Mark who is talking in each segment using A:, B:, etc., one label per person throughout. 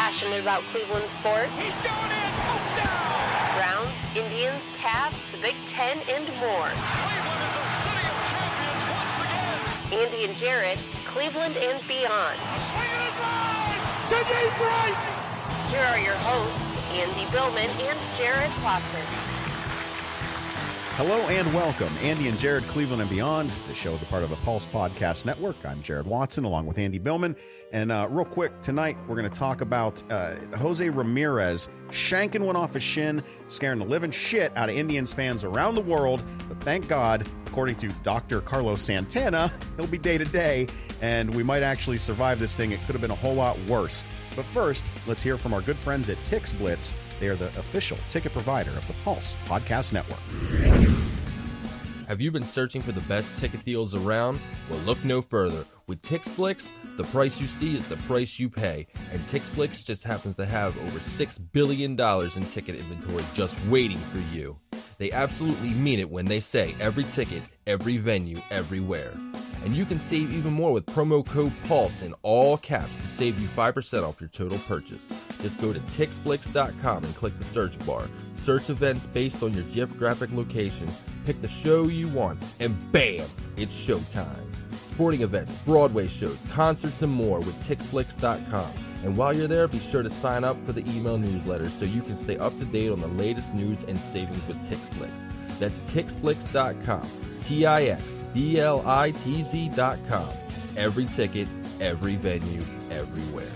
A: passionate about Cleveland sports.
B: He's going in, touchdown!
A: Browns, Indians, Cavs, the Big Ten, and more.
B: Cleveland is a city of champions once again!
A: Andy and Jarid, Cleveland and beyond.
B: Swinging it line! To deep right!
A: Here are your hosts, Andy Billman and Jarid Watson.
C: Hello and welcome, Andy and Jarid, Cleveland and Beyond. This show is a part of the Pulse Podcast Network. I'm Jarid Watson along with Andy Billman. And real quick, tonight we're going to talk about Jose Ramirez shanking one off his shin, scaring the living shit out of Indians fans around the world. But thank God, according to Dr. Carlos Santana, he'll be day to day, and we might actually survive this thing. It could have been a whole lot worse. But first, let's hear from our good friends at TixBlitz. They are the official ticket provider of the Pulse Podcast Network.
D: Have you been searching for the best ticket deals around? Well, look no further. With TixBlitz, the price you see is the price you pay. And TixBlitz just happens to have over $6 billion in ticket inventory just waiting for you. They absolutely mean it when they say every ticket, every venue, everywhere. And you can save even more with promo code PULSE in all caps to save you 5% off your total purchase. Just go to TixBlitz.com and click the search bar. Search events based on your geographic location, pick the show you want, and bam, it's showtime. Sporting events, Broadway shows, concerts, and more with TixBlitz.com. And while you're there, be sure to sign up for the email newsletter so you can stay up to date on the latest news and savings with TixBlitz. That's TixBlitz.com. TixBlitz.com. Every ticket, every venue, everywhere.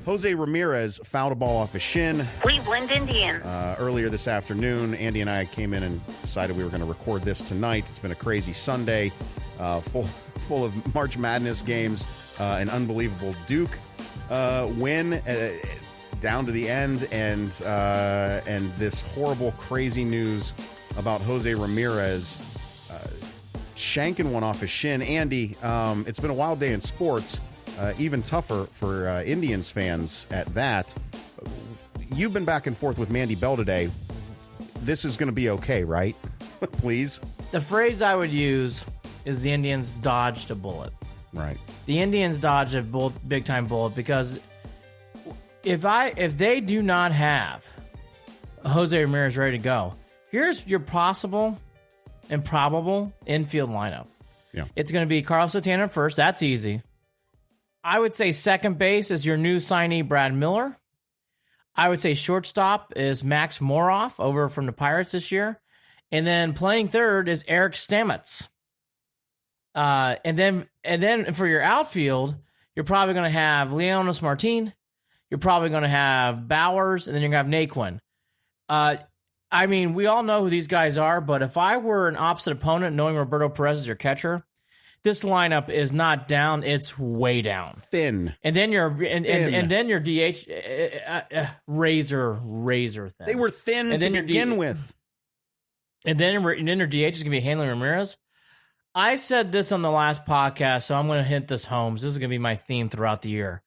C: Jose Ramirez fouled a ball off his shin.
A: Cleveland Indians.
C: Earlier this afternoon, Andy and I came in and decided we were going to record this tonight. It's been a crazy Sunday, full of March Madness games, an unbelievable Duke win down to the end, and this horrible, crazy news about Jose Ramirez shanking one off his shin. Andy, it's been a wild day in sports. Even tougher for Indians fans at that. You've been back and forth with Mandy Bell today. This is going to be okay, right? Please.
E: The phrase I would use is the Indians dodged a bullet.
C: Right.
E: The Indians dodged a big time bullet because if they do not have Jose Ramirez ready to go, here's your possible and probable infield lineup.
C: Yeah.
E: It's going to be Carlos Santana first. That's easy. I would say second base is your new signee, Brad Miller. I would say shortstop is Max Moroff over from the Pirates this year. And then playing third is Eric Stamets. And then for your outfield, you're probably going to have Leonis Martin. You're probably going to have Bowers, and then you're going to have Naquin. I mean, we all know who these guys are, but if I were an opposite opponent, knowing Roberto Perez is your catcher, this lineup is not down; it's way down,
C: Thin.
E: and then your and then your DH razor thin.
C: They were thin to begin with,
E: and then your DH is going to be Hanley Ramirez. I said this on the last podcast, so I'm going to hit this home. This is going to be my theme throughout the year.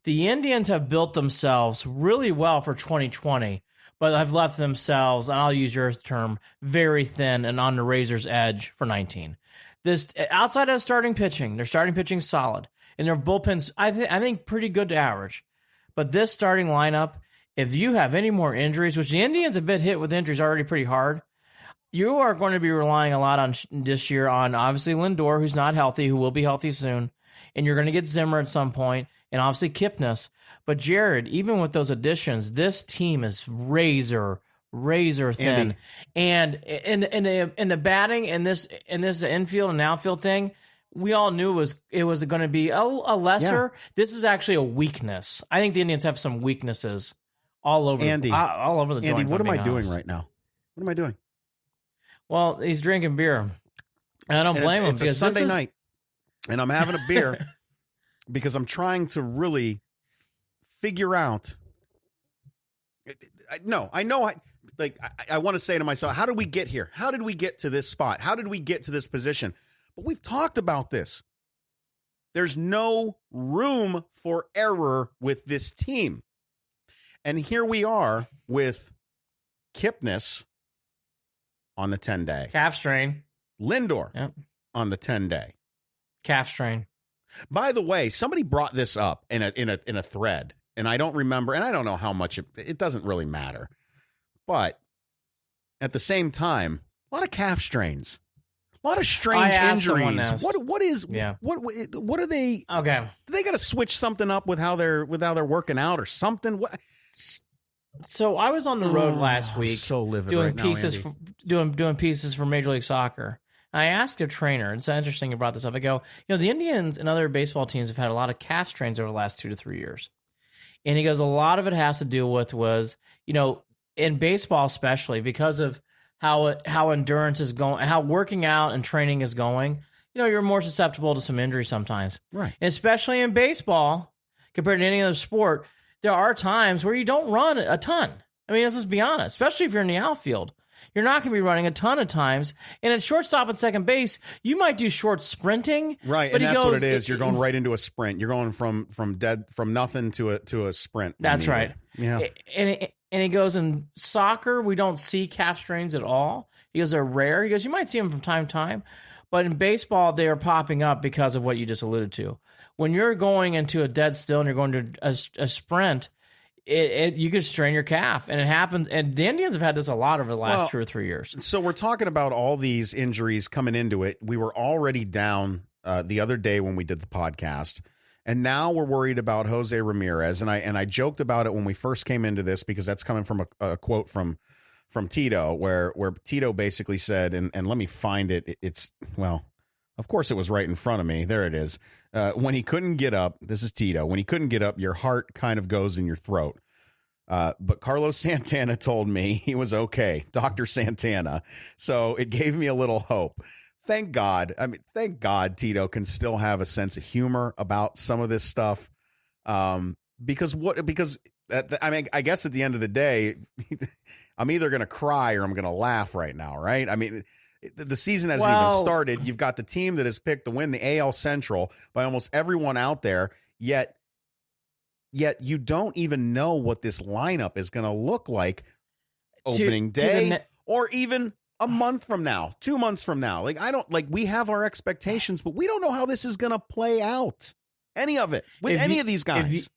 E: The Indians have built themselves really well for 2020, but have left themselves, and I'll use your term, very thin and on the razor's edge for 19. This outside of starting pitching, their starting pitching solid, and their bullpen's I think pretty good to average. But this starting lineup, if you have any more injuries, which the Indians have been hit with injuries already pretty hard, you are going to be relying a lot on this year on obviously Lindor, who's not healthy, who will be healthy soon, and you're going to get Zimmer at some point, and obviously Kipnis. But Jarid, even with those additions, this team is razor thin.
C: Andy.
E: And in the batting in this infield and outfield thing, we all knew it was going to be a lesser. Yeah. This is actually a weakness. I think the Indians have some weaknesses all over all over the joint.
C: Andy, what am I doing right now? What am I doing?
E: Well, he's drinking beer. And I don't blame him.
C: It's a Sunday night, and I'm having a beer because I'm trying to really figure out. I want to say to myself, how did we get here? How did we get to this spot? How did we get to this position? But we've talked about this. There's no room for error with this team. And here we are with Kipnis on the 10-day.
E: Calf strain.
C: Lindor on the 10-day.
E: Calf strain.
C: By the way, somebody brought this up in a thread, and I don't remember, and I don't know how much it doesn't really matter. But at the same time, a lot of calf strains, a lot of strange injuries. What are they?
E: Okay,
C: do they got to switch something up with how they're working out or something? What?
E: So I was on the road last week,
C: so livid
E: doing
C: right now,
E: pieces
C: Andy.
E: doing pieces for Major League Soccer. I asked a trainer, it's interesting you brought this up. I go, the Indians and other baseball teams have had a lot of calf strains over the last 2 to 3 years. And he goes, a lot of it has to do with in baseball especially, because of how endurance is going, how working out and training is going, you're more susceptible to some injury sometimes.
C: Right.
E: And especially in baseball, compared to any other sport, there are times where you don't run a ton. I mean, let's just be honest, especially if you're in the outfield. You're not going to be running a ton of times. And at shortstop and second base, you might do short sprinting.
C: Right,
E: but
C: and that's what it is. You're going right into a sprint. You're going from nothing to a sprint.
E: That's right.
C: Yeah.
E: And he goes, in soccer, we don't see calf strains at all. He goes, they're rare. He goes, you might see them from time to time. But in baseball, they are popping up because of what you just alluded to. When you're going into a dead still and you're going to a sprint, you could strain your calf, and it happens. And the Indians have had this a lot over the last 2 or 3 years.
C: So we're talking about all these injuries coming into it. We were already down the other day when we did the podcast, and now we're worried about Jose Ramirez. And I joked about it when we first came into this, because that's coming from a quote from Tito, where Tito basically said, and let me find it. It's, well, of course it was right in front of me. There it is. When he couldn't get up, this is Tito. When he couldn't get up, your heart kind of goes in your throat. But Carlos Santana told me he was okay, Dr. Santana. So it gave me a little hope. Thank God. I mean, thank God Tito can still have a sense of humor about some of this stuff. Because I guess at the end of the day, I'm either going to cry or I'm going to laugh right now, right? I mean, the season hasn't even started. You've got the team that has picked to win the AL Central by almost everyone out there, yet you don't even know what this lineup is going to look like opening day or even a month from now, 2 months from now. We have our expectations, but we don't know how this is going to play out. Any of it with any of these guys.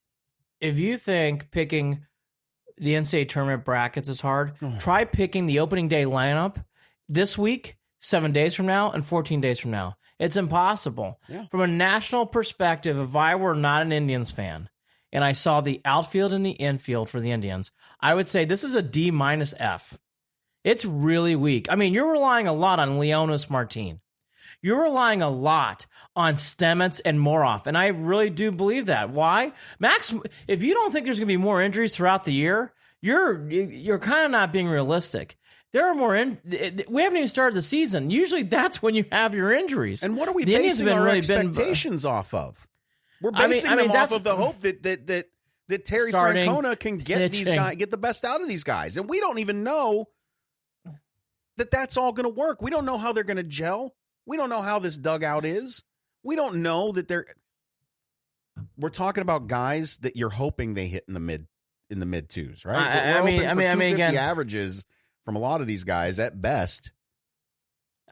E: If you think picking the NCAA tournament brackets is hard, try picking the opening day lineup this week, 7 days from now, and 14 days from now. It's impossible. Yeah. From a national perspective, if I were not an Indians fan and I saw the outfield and the infield for the Indians, I would say this is a D-F. It's really weak. I mean, you're relying a lot on Leonis Martin. You're relying a lot on Stemets and Moroff, and I really do believe that. Why? Max, if you don't think there's going to be more injuries throughout the year, you're kind of not being realistic. There are more we haven't even started the season. Usually that's when you have your injuries.
C: And what are we basing our expectations off of? We're basing them off of the hope that Terry Francona can get these guys, get the best out of these guys. And we don't even know that that's all going to work. We don't know how they're going to gel. We don't know how this dugout is. We don't know that we're talking about guys that you're hoping they hit in the mid twos, right?
E: I mean, again,
C: averages from a lot of these guys at best.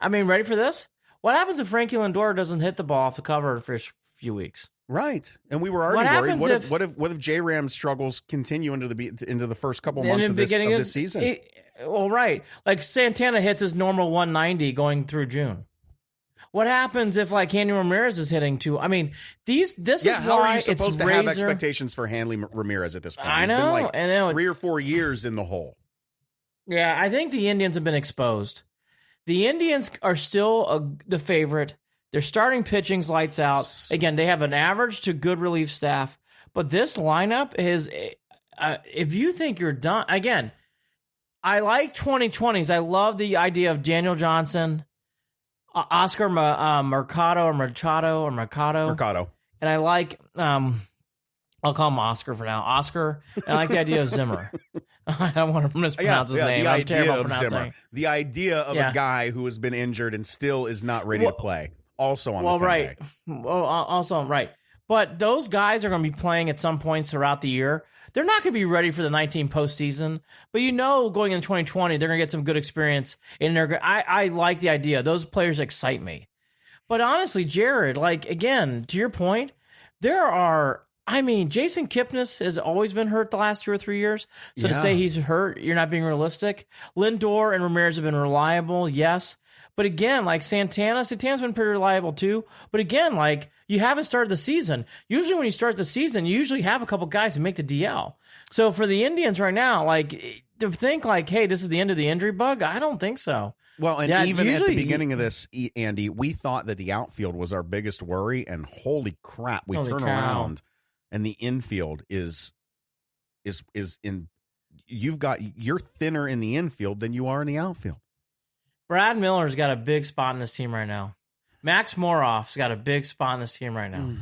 E: I mean, ready for this? What happens if Frankie Lindor doesn't hit the ball off the cover for a few weeks?
C: Right, and we were already worried. What if J Ram's struggles continue into the first couple months of this season?
E: Right, like Santana hits his normal 190 going through June. What happens if Hanley Ramirez is hitting too? I mean, this is
C: how
E: why
C: are you supposed to have expectations for Hanley Ramirez at this point? He's been 3 or 4 years in the hole.
E: Yeah, I think the Indians have been exposed. The Indians are still the favorite. Their starting pitching's lights out. Again, they have an average to good relief staff. But this lineup is, if you think you're done, again, I like 2020s. I love the idea of Daniel Johnson, Oscar Mercado. And I like, I'll call him Oscar for now. Oscar. I like the idea of Zimmer. I don't want to mispronounce his name. I'm terrible at pronouncing.
C: The idea of a guy who has been injured and still is not ready to play. Also on the 10-day.
E: Also right. But those guys are going to be playing at some points throughout the year. They're not going to be ready for the 19 postseason, but going into 2020, they're going to get some good experience. And I like the idea. Those players excite me. But honestly, Jared, like, again, to your point, there are, I mean, Jason Kipnis has always been hurt the last 2 or 3 years. So to say he's hurt, you're not being realistic. Lindor and Ramirez have been reliable, yes. But again, like Santana's been pretty reliable too. But again, like, you haven't started the season. Usually when you start the season, you usually have a couple guys who make the DL. So for the Indians right now, like, to think like, hey, this is the end of the injury bug, I don't think so.
C: Well, and even at the beginning of this, Andy, we thought that the outfield was our biggest worry, and holy crap, we turn around and the infield is in. You're thinner in the infield than you are in the outfield.
E: Brad Miller's got a big spot in this team right now. Max Moroff's got a big spot in this team right now.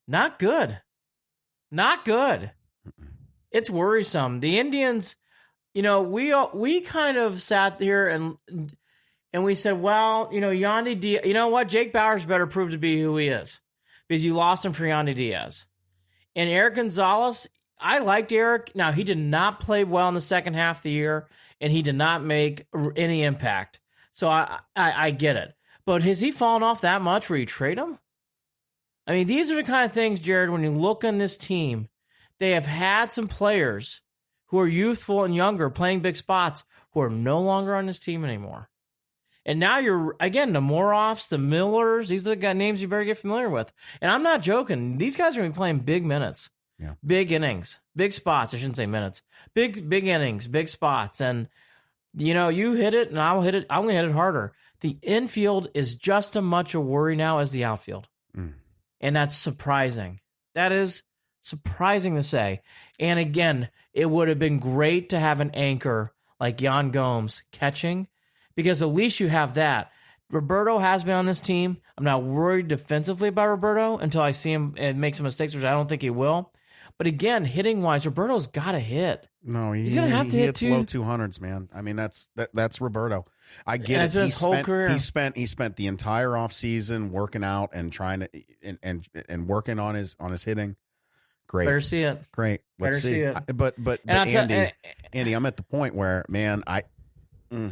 E: Not good. Not good. It's worrisome. The Indians, you know, we kind of sat here and we said, well, you know, Yandy Diaz, you know what? Jake Bauers better prove to be who he is because you lost him for Yandy Diaz. And Eric Gonzalez, I liked Eric. Now, he did not play well in the second half of the year, and he did not make any impact. So I get it. But has he fallen off that much where you trade him? I mean, these are the kind of things, Jared, when you look on this team, they have had some players who are youthful and younger playing big spots who are no longer on this team anymore. And now you're, again, the Moroffs, the Millers, these are the names you better get familiar with. And I'm not joking. These guys are going to be playing big minutes, big innings, big spots. I shouldn't say minutes. Big innings, big spots. And, you know, you hit it and I'll hit it. I'm going to hit it harder. The infield is just as much a worry now as the outfield. And that's surprising. That is surprising to say. And again, it would have been great to have an anchor like Yan Gomes catching, because at least you have that. Roberto has been on this team. I'm not worried defensively about Roberto until I see him make some mistakes, which I don't think he will. But again, hitting-wise, Roberto's got to hit.
C: No,
E: he's going to have to hit
C: too. Low 200s, man. I mean, that's Roberto. I get it.
E: His whole career.
C: He spent the entire offseason working out and trying to and working on his hitting. Great.
E: Better see it.
C: Great. Let's
E: Better see it.
C: But Andy, I'm at the point where, man,
E: we're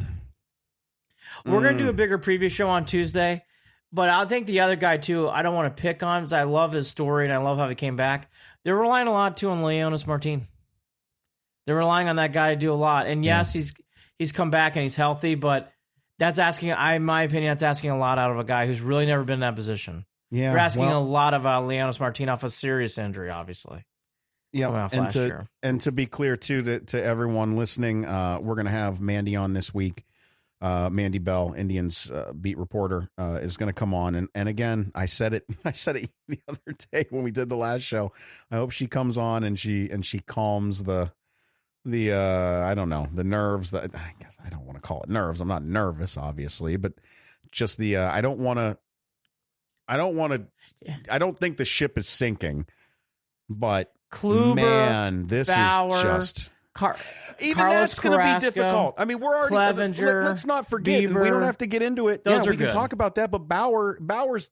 E: going to do a bigger preview show on Tuesday, but I think the other guy, too, I don't want to pick on because I love his story and I love how he came back. They're relying a lot, too, on Leonis Martin. They're relying on that guy to do a lot. And, yes, he's come back and he's healthy, but that's asking, in my opinion, that's asking a lot out of a guy who's really never been in that position. Yeah, you're asking a lot of Leonis Martin off a serious injury, obviously.
C: Yeah, and to be clear, too, to everyone listening, we're going to have Mandy on this week. Mandy Bell, Indians beat reporter, is going to come on, and again, I said it the other day when we did the last show. I hope she comes on and she calms the I don't know, the nerves. That I guess I don't want to call it nerves. I'm not nervous, obviously, but just the I don't think the ship is sinking, but
E: Kluber,
C: man, this
E: Bauer,
C: is just even
E: Carlos
C: that's going to be difficult. I mean, we're already
E: Clevenger,
C: let's not forget, and we don't have to get into it.
E: Those are
C: we can
E: good.
C: talk about that, but Bauer's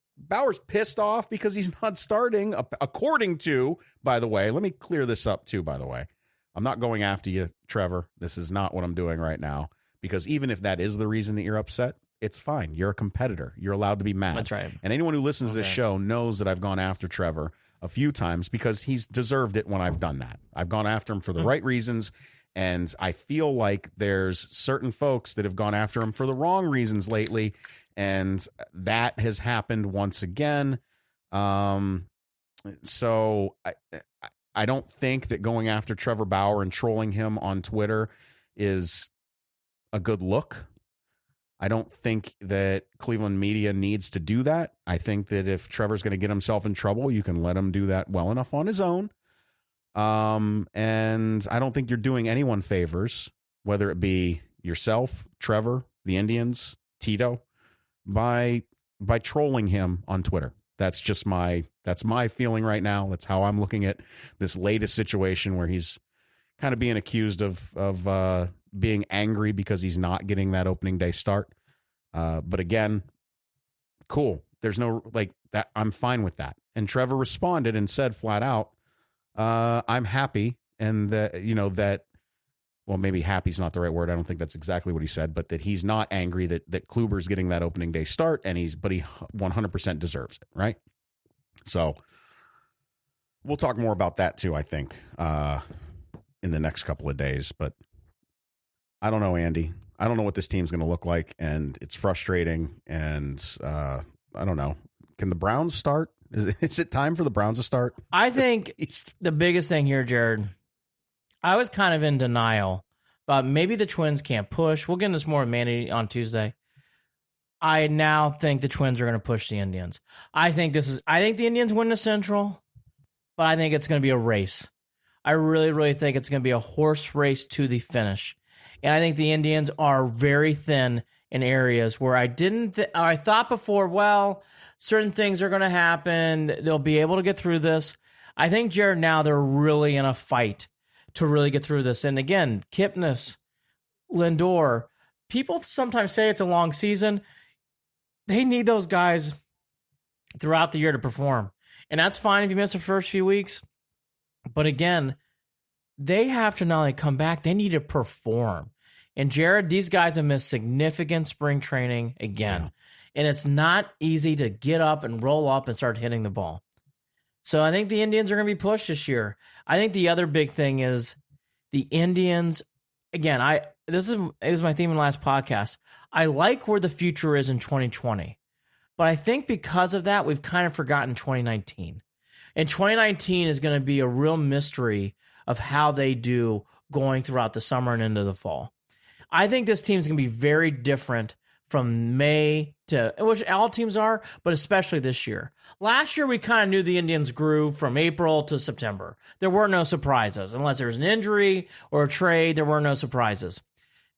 C: pissed off because he's not starting, according to, by the way, let me clear this up too, by the way. I'm not going after you, Trevor. This is not what I'm doing right now, because even if that is the reason that you're upset, it's fine. You're a competitor. You're allowed to be mad.
E: That's right.
C: And anyone who listens to this show knows that I've gone after Trevor a few times because he's deserved it when I've done that. I've gone after him for the right reasons, and I feel like there's certain folks that have gone after him for the wrong reasons lately, and that has happened once again. So I don't think that going after Trevor Bauer and trolling him on Twitter is a good look. I don't think that Cleveland media needs to do that. I think that if Trevor's going to get himself in trouble, you can let him do that well enough on his own. And I don't think you're doing anyone favors, whether it be yourself, Trevor, the Indians, Tito, by trolling him on Twitter. That's just my feeling right now. That's how I'm looking at this latest situation where he's kind of being accused of being angry because he's not getting that opening day start. But again, cool. There's no like that. I'm fine with that. And Trevor responded and said flat out, I'm happy. And that, well, maybe happy's not the right word. I don't think that's exactly what he said, but that he's not angry that Kluber's getting that opening day start, but he 100% deserves it, right? So we'll talk more about that too, I think, in the next couple of days. But I don't know, Andy. I don't know what this team's going to look like, and it's frustrating. And I don't know. Can the Browns start? Is it time for the Browns to start?
E: I think the biggest thing here, Jared, I was kind of in denial about maybe the Twins can't push. We'll get into this more with Manny on Tuesday. I now think the Twins are going to push the Indians. I think the Indians win the Central, but I think it's going to be a race. I really, really think it's going to be a horse race to the finish. And I think the Indians are very thin in areas where I thought before, well, certain things are going to happen. They'll be able to get through this. I think, Jared, now they're really in a fight to really get through this. And again, Kipnis, Lindor, people sometimes say it's a long season. They need those guys throughout the year to perform. And that's fine if you miss the first few weeks. But again, they have to not only come back, they need to perform. And Jared, these guys have missed significant spring training again. Yeah. And it's not easy to get up and roll up and start hitting the ball. So I think the Indians are going to be pushed this year. I think the other big thing is the Indians, again, this is my theme in the last podcast. I like where the future is in 2020. But I think because of that, we've kind of forgotten 2019. And 2019 is going to be a real mystery of how they do going throughout the summer and into the fall. I think this team's going to be very different from May to, which all teams are, but especially this year. Last year, we kind of knew the Indians grew from April to September. There were no surprises. Unless there was an injury or a trade, there were no surprises.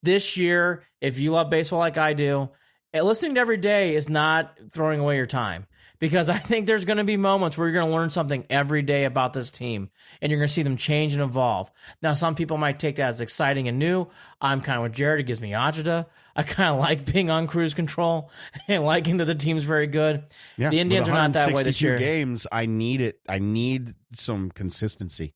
E: This year, if you love baseball like I do, listening to every day is not throwing away your time. Because I think there's going to be moments where you're going to learn something every day about this team, and you're going to see them change and evolve. Now, some people might take that as exciting and new. I'm kind of with Jared. It gives me agita. I kind of like being on cruise control and liking that the team's very good.
C: Yeah,
E: the Indians are not that way this year.
C: Games, I need it. I need some consistency.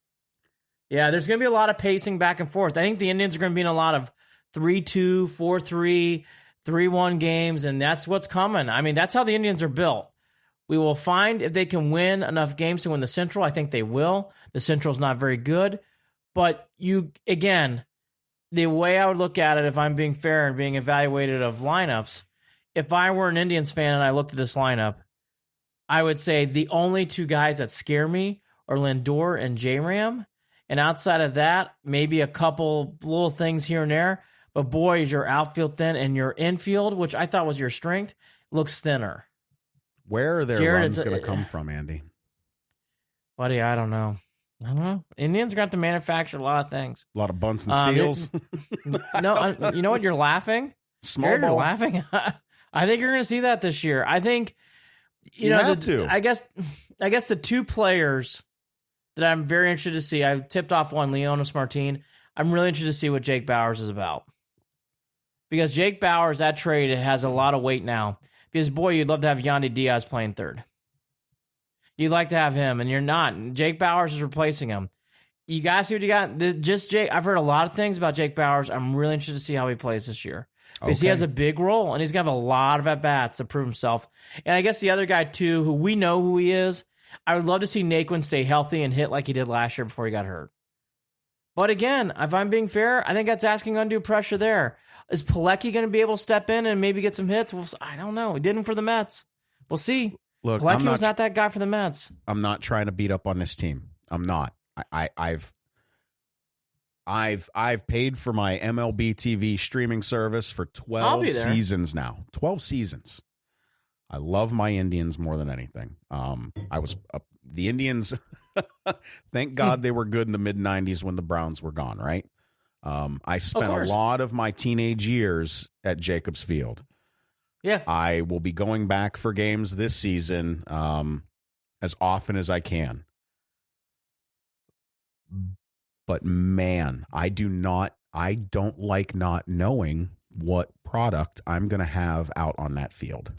E: Yeah, there's going to be a lot of pacing back and forth. I think the Indians are going to be in a lot of 3-2, 4-3, 3-1 games, and that's what's coming. I mean, that's how the Indians are built. We will find if they can win enough games to win the Central. I think they will. The Central's not very good. But again, the way I would look at it, if I'm being fair and being evaluated of lineups, if I were an Indians fan and I looked at this lineup, I would say the only two guys that scare me are Lindor and J-Ram. And outside of that, maybe a couple little things here and there. But boy, is your outfield thin, and your infield, which I thought was your strength, looks thinner.
C: Where are their runs going to come from, Andy?
E: Buddy, I don't know. Indians are going to have to manufacture a lot of things.
C: A lot of bunts and steals.
E: No, you know what? You're laughing.
C: Small ball.
E: You're laughing. I think you're going to see that this year. I think
C: you have to.
E: I guess the two players that I'm very interested to see. I've tipped off one, Leonis Martin. I'm really interested to see what Jake Bauers is about, because Jake Bauers, that trade has a lot of weight now. Because, boy, you'd love to have Yandy Diaz playing third. You'd like to have him, and you're not. Jake Bauers is replacing him. You guys see what you got? Jake. I've heard a lot of things about Jake Bauers. I'm really interested to see how he plays this year. Because he has a big role, and he's going to have a lot of at-bats to prove himself. And I guess the other guy, too, who we know who he is, I would love to see Naquin stay healthy and hit like he did last year before he got hurt. But again, if I'm being fair, I think that's asking undue pressure there. Is Pilecki going to be able to step in and maybe get some hits? I don't know. He didn't for the Mets. We'll see.
C: Look,
E: Pilecki was not that guy for the Mets.
C: I'm not trying to beat up on this team. I'm not. I've paid for my MLB TV streaming service for 12 seasons now. 12 seasons. I love my Indians more than anything. The Indians. Thank God they were good in the mid 90s when the Browns were gone. Right. I spent a lot of my teenage years at Jacobs Field.
E: Yeah.
C: I will be going back for games this season as often as I can. But man, I don't like not knowing what product I'm going to have out on that field.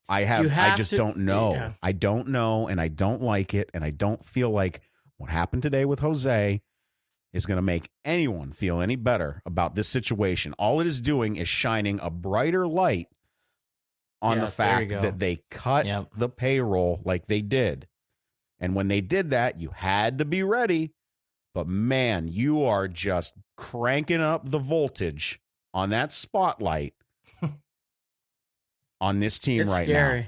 C: I just don't know. Yeah. I don't know, and I don't like it, and I don't feel like what happened today with Jose is going to make anyone feel any better about this situation. All it is doing is shining a brighter light on the fact that they cut the payroll like they did. And when they did that, you had to be ready. But, man, you are just cranking up the voltage on that spotlight on this team
E: it's
C: right
E: scary.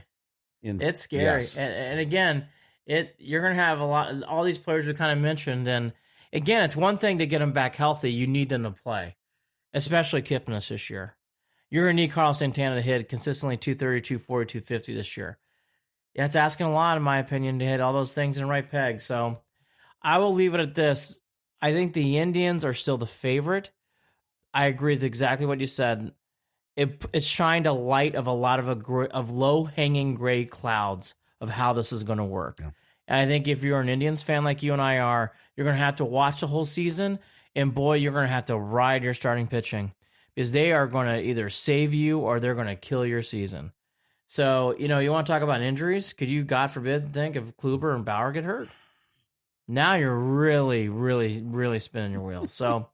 C: now.
E: It's scary.
C: Yes.
E: And again, you're going to have all these players we kind of mentioned. And, again, it's one thing to get them back healthy. You need them to play, especially Kipnis this year. You're going to need Carlos Santana to hit consistently 230, 240, 250 this year. Yeah, it's asking a lot, in my opinion, to hit all those things in the right peg. So I will leave it at this. I think the Indians are still the favorite. I agree with exactly what you said. It shined a light of a lot of low-hanging gray clouds of how this is going to work. Yeah. And I think if you're an Indians fan like you and I are, you're going to have to watch the whole season, and boy, you're going to have to ride your starting pitching because they are going to either save you or they're going to kill your season. So, you want to talk about injuries? Could you, God forbid, think if Kluber and Bauer get hurt? Now you're really, really, really spinning your wheels. So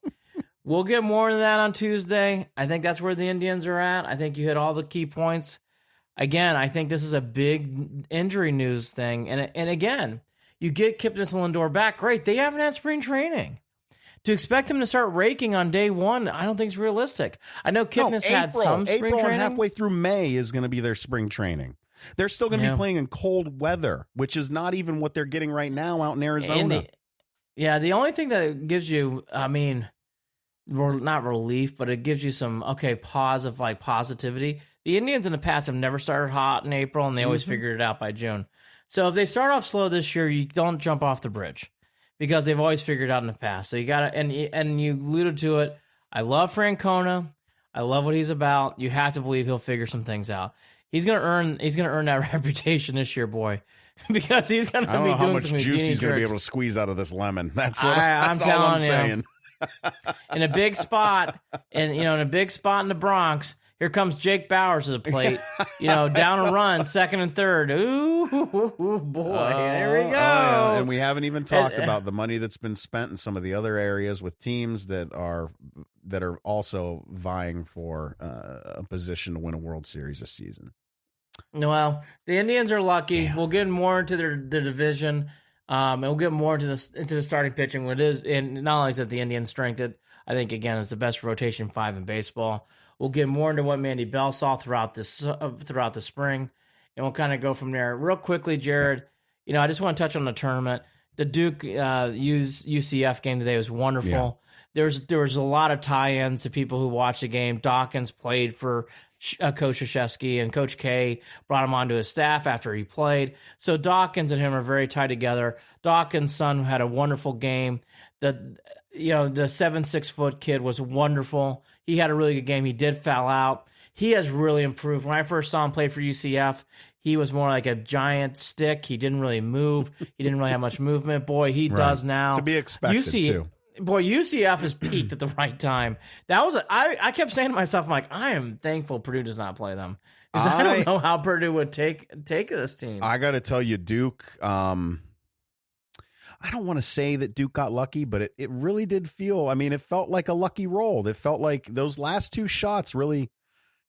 E: we'll get more into that on Tuesday. I think that's where the Indians are at. I think you hit all the key points. Again, I think this is a big injury news thing. And again, you get Kipnis and Lindor back. Great. They haven't had spring training. To expect them to start raking on day one, I don't think is realistic. I know Kipnis had some spring
C: April
E: training.
C: And halfway through May is going to be their spring training. They're still going to be playing in cold weather, which is not even what they're getting right now out in Arizona.
E: The only thing that gives you, not relief, but it gives you some, pause of positivity. The Indians in the past have never started hot in April, and they always figured it out by June. So if they start off slow this year, you don't jump off the bridge because they've always figured it out in the past. So you got to, and you alluded to it. I love Francona. I love what he's about. You have to believe he'll figure some things out. He's gonna earn that reputation this year, boy, because he's gonna be doing
C: how much
E: some
C: juice he's
E: going
C: to be able to squeeze out of this lemon. That's what
E: I'm
C: all I'm
E: telling
C: saying.
E: In a big spot, in a big spot in the Bronx, here comes Jake Bowers to the plate. Down a run, second and third. Ooh, boy, there we go.
C: Yeah. And we haven't even talked about the money that's been spent in some of the other areas with teams that are also vying for a position to win a World Series this season.
E: Well, the Indians are lucky. Damn. We'll get more into their division, and we'll get more into the starting pitching. What it is, and not only is it the Indians' strength, I think again is the best rotation 5 in baseball. We'll get more into what Mandy Bell saw throughout the spring, and we'll kind of go from there. Real quickly, Jared, I just want to touch on the tournament. The Duke UCF game today was wonderful. Yeah. There was a lot of tie-ins to people who watched the game. Dawkins played for Coach Krzyzewski, and Coach K brought him onto his staff after he played. So Dawkins and him are very tied together. Dawkins' son had a wonderful game. The 7-6 kid was wonderful. He had a really good game. He did foul out. He has really improved. When I first saw him play for UCF, he was more like a giant stick. He didn't really move. He didn't really have much movement. Boy, he does now.
C: To be expected, too.
E: Boy, UCF has peaked at the right time. That was I kept saying to myself, I'm like, I am thankful Purdue does not play them. Because I don't know how Purdue would take this team.
C: I got to tell you, Duke, I don't want to say that Duke got lucky, but it really did feel, it felt like a lucky roll. It felt like those last two shots really,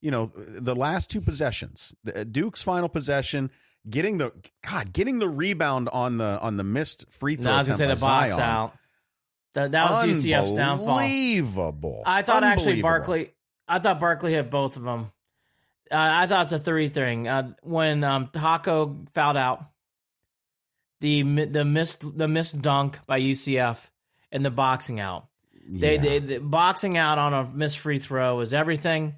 C: the last two possessions, Duke's final possession, getting the rebound on the missed free throw.
E: No, I was going to say the box
C: Zion.
E: out. That was UCF's downfall.
C: Unbelievable.
E: I thought actually Barkley hit both of them. I thought it's a 3 thing. When Taco fouled out, the missed dunk by UCF and the boxing out. The boxing out on a missed free throw was everything.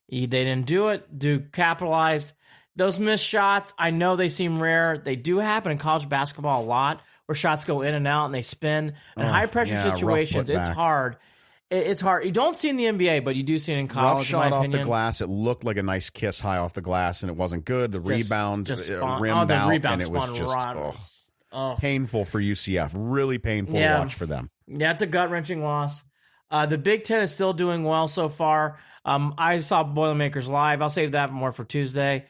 E: They didn't do it. Duke capitalized. Those missed shots, I know they seem rare. They do happen in college basketball a lot, where shots go in and out and they spin. In high-pressure situations, it's hard. It's hard. You don't see it in the NBA, but you do see it in college,
C: rough shot
E: in my
C: off
E: opinion.
C: The glass. It looked like a nice kiss high off the glass, and it wasn't good. The rebound rimmed
E: the
C: out,
E: rebound
C: and it was just painful for UCF. Really painful to watch for them. Yeah,
E: it's a gut-wrenching loss. The Big Ten is still doing well so far. I saw Boilermakers live. I'll save that more for Tuesday.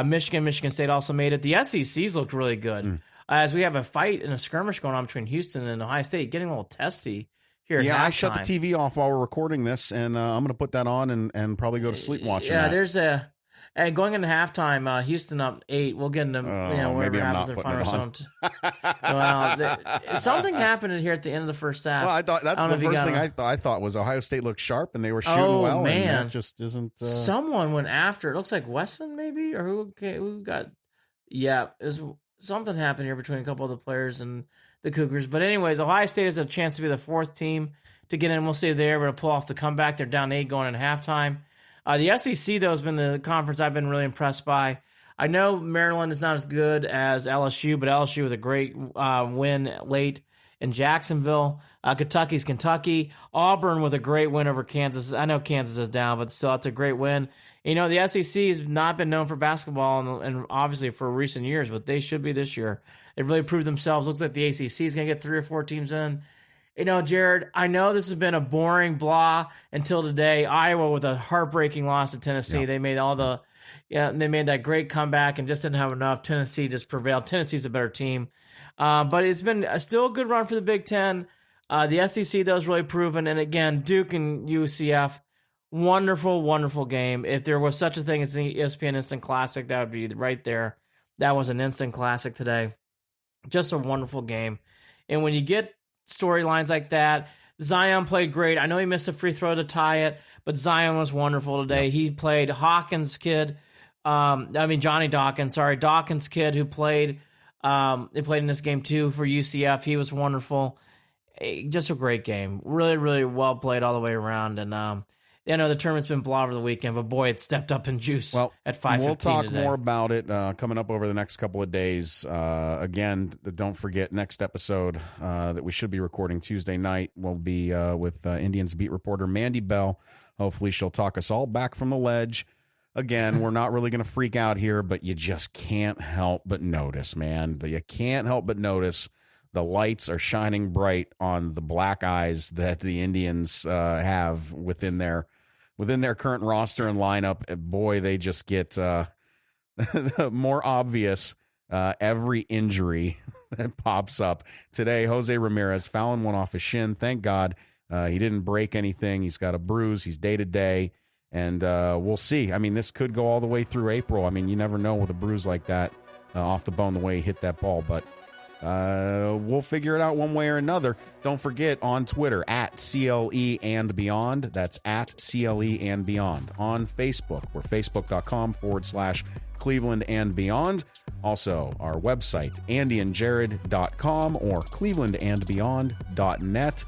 E: Michigan State also made it. The SECs looked really good. As we have a fight and a skirmish going on between Houston and Ohio State, getting a little testy here at
C: Yeah,
E: halftime.
C: I shut the TV off while we're recording this, and I'm going to put that on and probably go to sleep watching
E: Yeah,
C: that.
E: there's a... And going into halftime, Houston up 8. We'll get into whatever
C: maybe I'm
E: happens
C: not
E: in
C: putting
E: final
C: it on.
E: Well, something happened here at the end of the first half.
C: Well, I thought that's the first thing I thought was Ohio State looked sharp and they were shooting well.
E: Man.
C: And that just isn't.
E: Someone went after. It looks like Wesson maybe, or who got? Yeah, something happened here between a couple of the players and the Cougars. But anyways, Ohio State has a chance to be the 4th team to get in. We'll see if they're able to pull off the comeback. They're down 8 going in halftime. The SEC, though, has been the conference I've been really impressed by. I know Maryland is not as good as LSU, but LSU was a great win late in Jacksonville. Kentucky's Kentucky. Auburn with a great win over Kansas. I know Kansas is down, but still, it's a great win. You know, the SEC has not been known for basketball and obviously for recent years, but they should be this year. They've really proved themselves. Looks like the ACC is going to get 3 or 4 teams in. You know, Jared, I know this has been a boring blah until today. Iowa with a heartbreaking loss to Tennessee.
C: Yeah.
E: They made they made that great comeback and just didn't have enough. Tennessee just prevailed. Tennessee's a better team. But it's been still a good run for the Big Ten. The SEC, though, is really proven. And again, Duke and UCF, wonderful, wonderful game. If there was such a thing as the ESPN Instant Classic, that would be right there. That was an instant classic today. Just a wonderful game. And when you get storylines like that, Zion played great. I know he missed a free throw to tie it, but Zion was wonderful today. He played Hawkins' kid. Johnny Dawkins. Sorry, Dawkins' kid who played. They played in this game too for UCF. He was wonderful. Just a great game. Really, really well played all the way around. And I know the tournament's been blah over the weekend, but boy, it stepped up in juice at 5:15
C: We'll talk
E: today.
C: more about it coming up over the next couple of days. Again, don't forget, next episode that we should be recording Tuesday night will be with Indians beat reporter Mandy Bell. Hopefully she'll talk us all back from the ledge. Again, we're not really going to freak out here, but you just can't help but notice, man. You can't help but notice the lights are shining bright on the black eyes that the Indians have within their current roster and lineup. Boy, they just get more obvious every injury that pops up. Today, Jose Ramirez fouling one off his shin. Thank God he didn't break anything. He's got a bruise. He's day-to-day, and we'll see. I mean, this could go all the way through April. I mean, you never know with a bruise like that off the bone the way he hit that ball, but we'll figure it out one way or another. Don't forget on Twitter at CLE and Beyond. That's at CLE and Beyond. On Facebook, we're facebook.com/Cleveland and Beyond. Also, our website, andyandjared.com or clevelandandbeyond.net.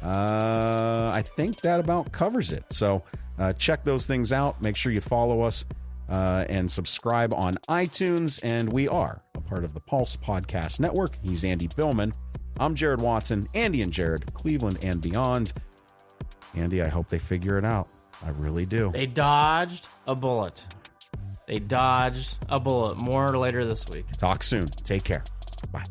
C: I think that about covers it. So check those things out. Make sure you follow us and subscribe on iTunes. And we are a part of the Pulse Podcast Network. He's Andy Billman. I'm Jared Watson. Andy and Jared, Cleveland and Beyond. Andy, I hope they figure it out. I really do.
E: They dodged a bullet. More later this week.
C: Talk soon. Take care. Bye.